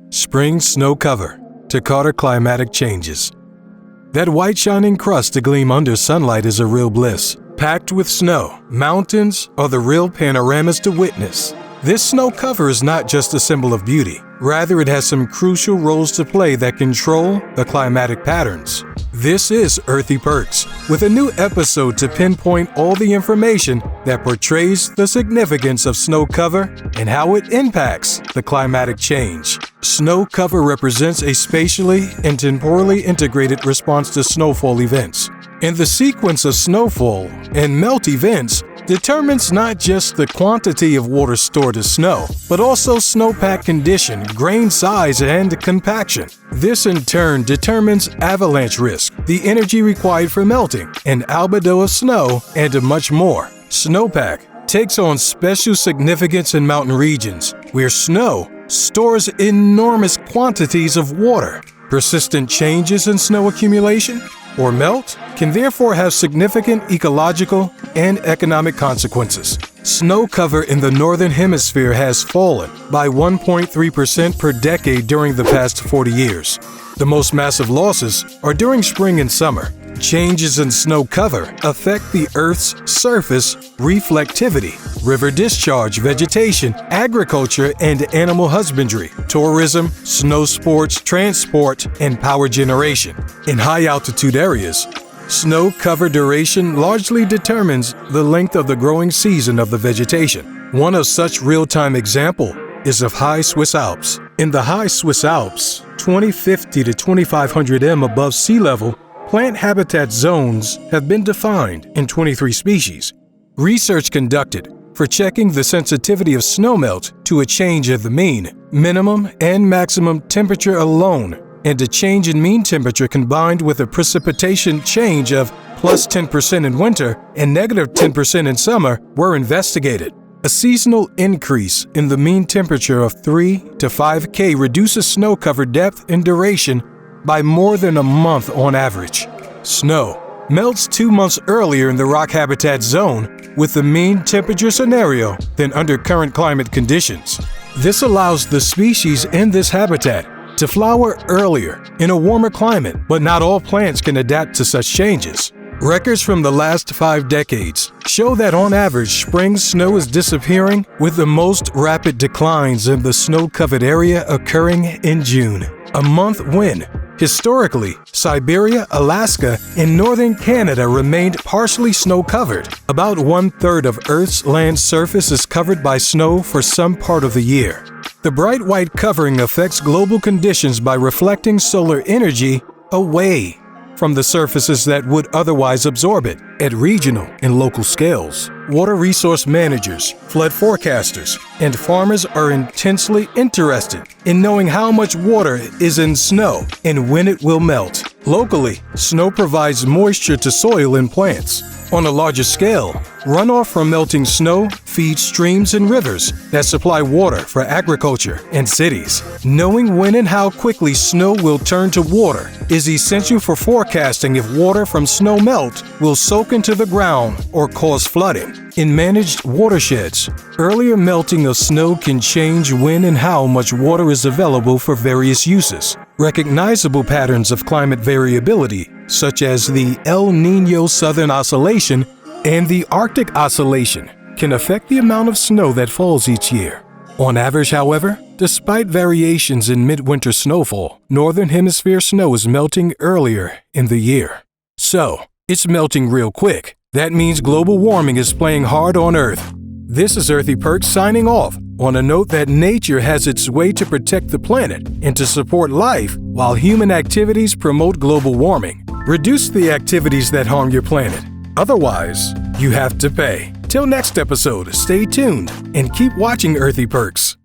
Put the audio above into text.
Spring snow cover to counter climatic changes. That white shining crust to gleam under sunlight is a real bliss. Packed with snow, mountains are the real panoramas to witness. This snow cover is not just a symbol of beauty. Rather, it has some crucial roles to play that control the climatic patterns. This is Earthy Perks, with a new episode to pinpoint all the information that portrays the significance of snow cover and how it impacts the climatic change. Snow cover represents a spatially and temporally integrated response to snowfall events. And the sequence of snowfall and melt events determines not just the quantity of water stored as snow, but also snowpack condition, grain size, and compaction. This in turn determines avalanche risk, the energy required for melting, an albedo of snow, and much more. Snowpack takes on special significance in mountain regions, where snow stores enormous quantities of water. Persistent changes in snow accumulation or melt can therefore have significant ecological and economic consequences. Snow cover in the Northern Hemisphere has fallen by 1.3% per decade during the past 40 years. The most massive losses are during spring and summer. Changes in snow cover affect the Earth's surface reflectivity, river discharge, vegetation, agriculture and animal husbandry, tourism, snow sports, transport, and power generation. In high-altitude areas, snow cover duration largely determines the length of the growing season of the vegetation. One of such real-time example is of high Swiss Alps. In the high Swiss Alps, 2050 to 2500 m above sea level, plant habitat zones have been defined in 23 species. Research conducted for checking the sensitivity of snowmelt to a change of the mean, minimum, and maximum temperature alone, and a change in mean temperature combined with a precipitation change of plus 10% in winter and negative 10% in summer were investigated. A seasonal increase in the mean temperature of 3 to 5 K reduces snow cover depth and duration by more than a month on average. Snow melts 2 months earlier in the rock habitat zone with the mean temperature scenario than under current climate conditions. This allows the species in this habitat to flower earlier in a warmer climate, but not all plants can adapt to such changes. Records from the last 5 decades show that on average, spring snow is disappearing, with the most rapid declines in the snow-covered area occurring in June, a month when, historically, Siberia, Alaska, and northern Canada remained partially snow-covered. About 1/3 of Earth's land surface is covered by snow for some part of the year. The bright white covering affects global conditions by reflecting solar energy away from the surfaces that would otherwise absorb it. At regional and local scales, water resource managers, flood forecasters, and farmers are intensely interested in knowing how much water is in snow and when it will melt. Locally, snow provides moisture to soil and plants. On a larger scale, runoff from melting snow feeds streams and rivers that supply water for agriculture and cities. Knowing when and how quickly snow will turn to water is essential for forecasting if water from snow melt will soak into the ground or cause flooding. In managed watersheds, earlier melting of snow can change when and how much water is available for various uses. Recognizable patterns of climate variability, such as the El Niño Southern Oscillation and the Arctic Oscillation, can affect the amount of snow that falls each year. On average, however, despite variations in midwinter snowfall, Northern Hemisphere snow is melting earlier in the year. So, it's melting real quick. That means global warming is playing hard on Earth. This is Earthy Perks signing off on a note that nature has its way to protect the planet and to support life while human activities promote global warming. Reduce the activities that harm your planet. Otherwise, you have to pay. Till next episode, stay tuned and keep watching Earthy Perks.